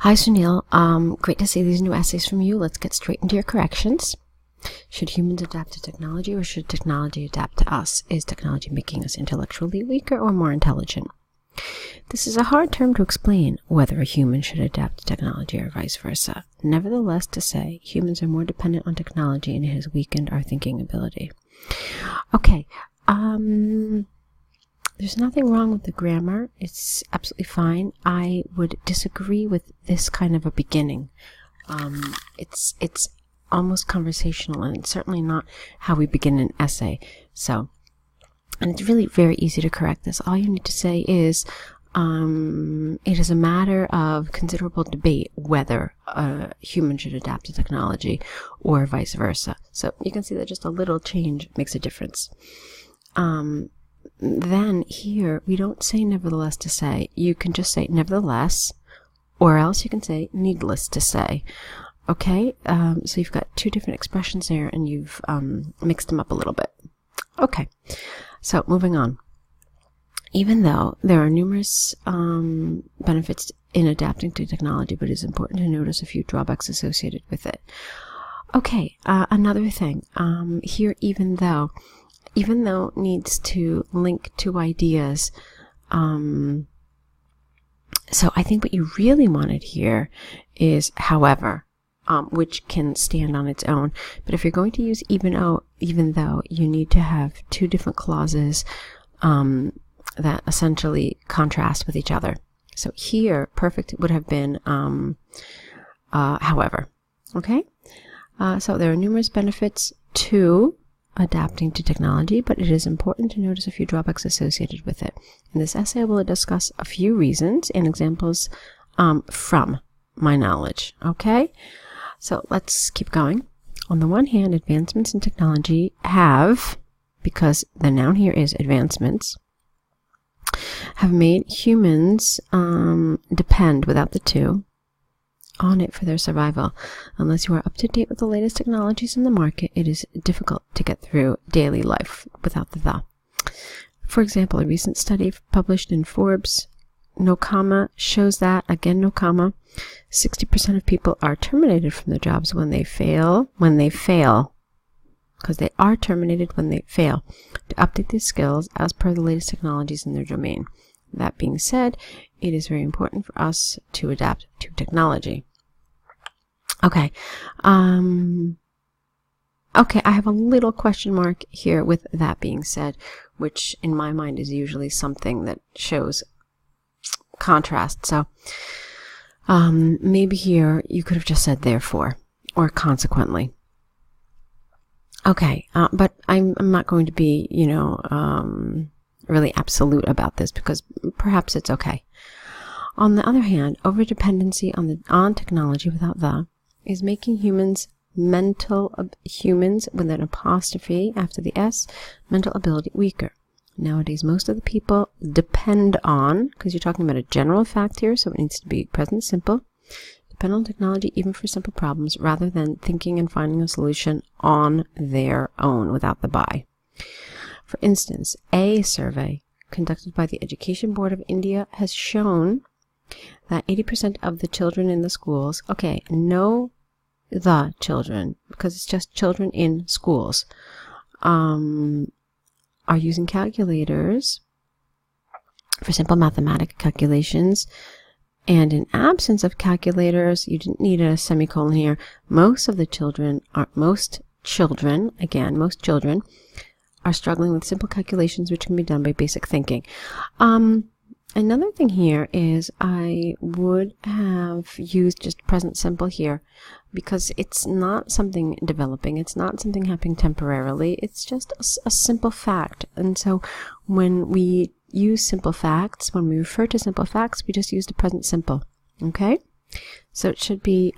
Hi, Suneel. Great to see these new essays from you. Let's get straight into your corrections. Should humans adapt to technology or should technology adapt to us? Is technology making us intellectually weaker or more intelligent? This is a hard term to explain, whether a human should adapt to technology or vice versa. Nevertheless, to say humans are more dependent on technology and it has weakened our thinking ability. Okay, there's nothing wrong with the grammar. It's absolutely fine. I would disagree with this kind of a beginning. It's almost conversational, and it's certainly not how we begin an essay. So, and it's really very easy to correct this. All you need to say is, it is a matter of considerable debate whether a human should adapt to technology or vice versa. So you can see that just a little change makes a difference. Then here, we don't say nevertheless to say. You can just say nevertheless, or else you can say needless to say. Okay, so you've got two different expressions there, and you've mixed them up a little bit. Okay, so moving on. Even though there are numerous benefits in adapting to technology, but it is important to notice a few drawbacks associated with it. Okay, another thing. Here, even though needs to link two ideas. So I think what you really wanted here is however, which can stand on its own. But if you're going to use even though, you need to have two different clauses that essentially contrast with each other. So here, perfect would have been however. Okay? So there are numerous benefits to adapting to technology, but it is important to notice a few drawbacks associated with it. In this essay, I will discuss a few reasons and examples from my knowledge. Okay? So let's keep going. On the one hand, advancements in technology have, because the noun here is advancements, have made humans depend, without the two, on it for their survival. Unless you are up to date with the latest technologies in the market, it is difficult to get through daily life without the. For example, a recent study published in Forbes, no comma, shows that, again, no comma, 60% of people are terminated from their jobs when they fail, because they are terminated when they fail to update their skills as per the latest technologies in their domain. That being said, it is very important for us to adapt to technology. Okay. Okay, I have a little question mark here with that being said, which in my mind is usually something that shows contrast. So, maybe here you could have just said therefore, or consequently. Okay, but I'm not going to be, really absolute about this because perhaps it's okay. On the other hand, overdependency on technology without the is making humans with an apostrophe after the S, mental ability weaker. Nowadays, most of the people depend on, because you're talking about a general fact here, so it needs to be present simple, depend on technology even for simple problems rather than thinking and finding a solution on their own without the by. For instance, a survey conducted by the Education Board of India has shown that 80% of the children in the schools, okay, no the children, because it's just children in schools, are using calculators for simple mathematical calculations. And in absence of calculators, you didn't need a semicolon here, most children are struggling with simple calculations which can be done by basic thinking. Another thing here is I would have used just present simple here because it's not something developing. It's not something happening temporarily. It's just a simple fact. And so when we use simple facts, when we refer to simple facts, we just use the present simple. Okay? So it should be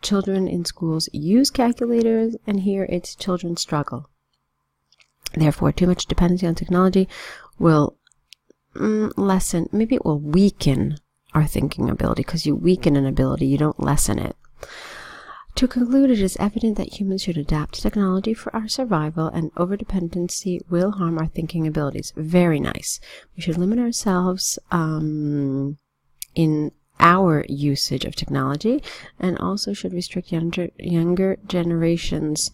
children in schools use calculators, and here it's children struggle. Therefore, too much dependency on technology will lessen, maybe it will weaken our thinking ability, because you weaken an ability, you don't lessen it. To conclude, it is evident that humans should adapt to technology for our survival, and overdependency will harm our thinking abilities. Very nice. We should limit ourselves in our usage of technology, and also should restrict younger generations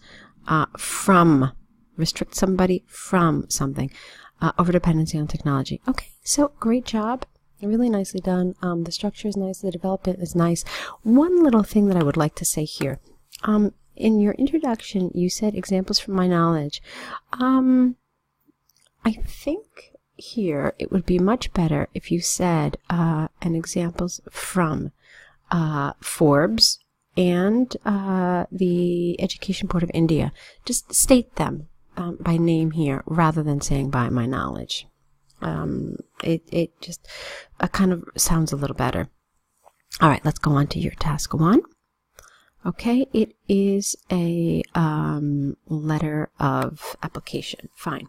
restrict somebody from something, over-dependency on technology. Okay, so great job. Really nicely done. The structure is nice. The development is nice. One little thing that I would like to say here. In your introduction, you said examples from my knowledge. I think here it would be much better if you said and examples from Forbes and the Education Board of India. Just state them by name here rather than saying by my knowledge. It just kind of sounds a little better. All right, let's go on to your task 1. Okay, it is a letter of application. Fine.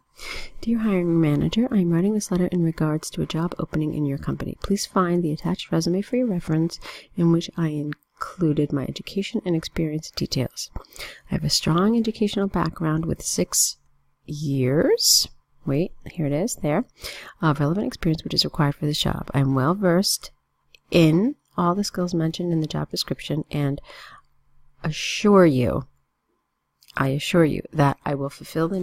Dear hiring manager, I am writing this letter in regards to a job opening in your company. Please find the attached resume for your reference, in which I included my education and experience details. I have a strong educational background with 6 years. Wait, here it is, there, of relevant experience which is required for this job. I am well versed in all the skills mentioned in the job description, and I assure you that I will fulfill the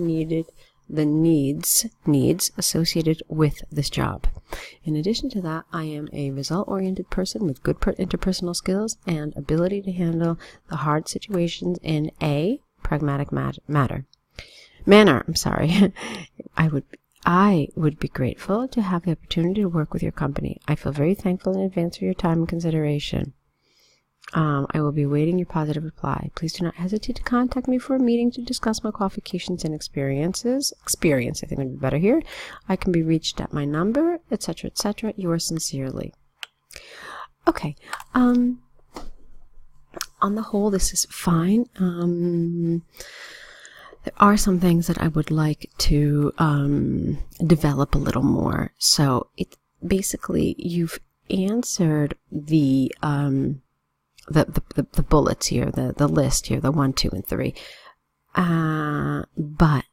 needs associated with this job. In addition to that, I am a result-oriented person with good interpersonal skills and ability to handle the hard situations in a pragmatic manner. I would be grateful to have the opportunity to work with your company. I feel very thankful in advance for your time and consideration. I will be awaiting your positive reply. Please do not hesitate to contact me for a meeting to discuss my qualifications and experiences. Experience, I think, would be better here. I can be reached at my number, etc., etc. Yours sincerely. Okay. On the whole, this is fine. There are some things that I would like to develop a little more. So it basically, you've answered the bullets here, the list here, the 1, 2, and 3, but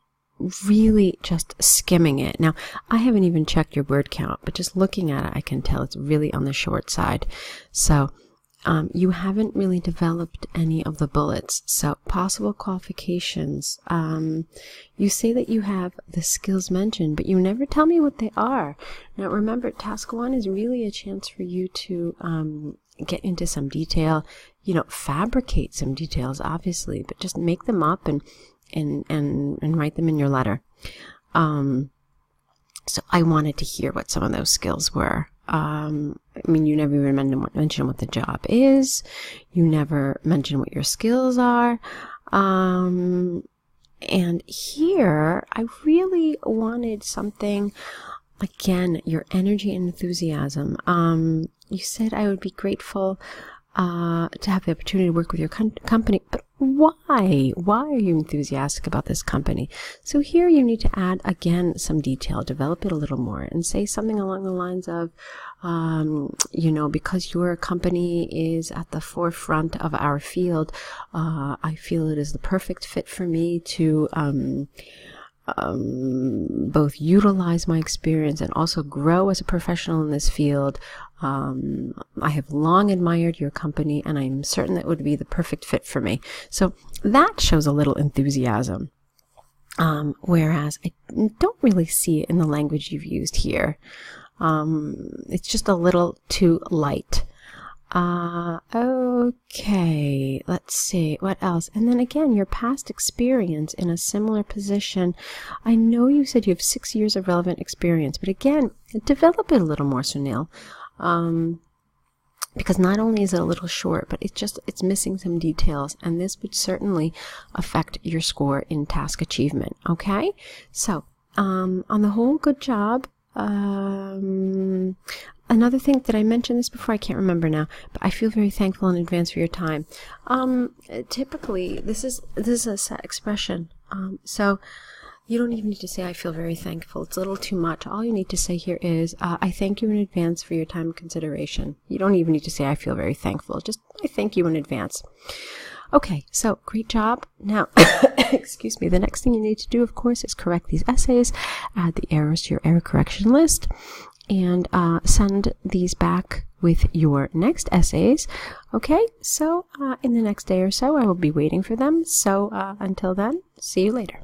really just skimming it. Now, I haven't even checked your word count, but just looking at it, I can tell it's really on the short side. So you haven't really developed any of the bullets. So possible qualifications. You say that you have the skills mentioned, but you never tell me what they are. Now, remember, task 1 is really a chance for you to get into some detail, fabricate some details, obviously, but just make them up and write them in your letter. So I wanted to hear what some of those skills were. You never even mention what the job is. You never mention what your skills are. And here, I really wanted something, again, your energy and enthusiasm. You said I would be grateful to have the opportunity to work with your company, but why? Why are you enthusiastic about this company? So here you need to add, again, some detail, develop it a little more, and say something along the lines of, because your company is at the forefront of our field, I feel it is the perfect fit for me to both utilize my experience and also grow as a professional in this field. I have long admired your company, and I'm certain that it would be the perfect fit for me. So that shows a little enthusiasm, whereas I don't really see it in the language you've used here. It's just a little too light. Okay, let's see, what else? And then again, your past experience in a similar position. I know you said you have 6 years of relevant experience, but again, develop it a little more, Suneel. Because not only is it a little short, but it's missing some details, and this would certainly affect your score in task achievement. Okay, so on the whole, good job. Another thing, did I mention this before? I can't remember now, but I feel very thankful in advance for your time. Typically, this is a set expression, so you don't even need to say I feel very thankful. It's a little too much. All you need to say here is I thank you in advance for your time and consideration. You don't even need to say I feel very thankful. Just I thank you in advance. Okay, so great job. Now, excuse me, the next thing you need to do, of course, is correct these essays, add the errors to your error correction list, and send these back with your next essays. Okay, so in the next day or so, I will be waiting for them. So until then, see you later.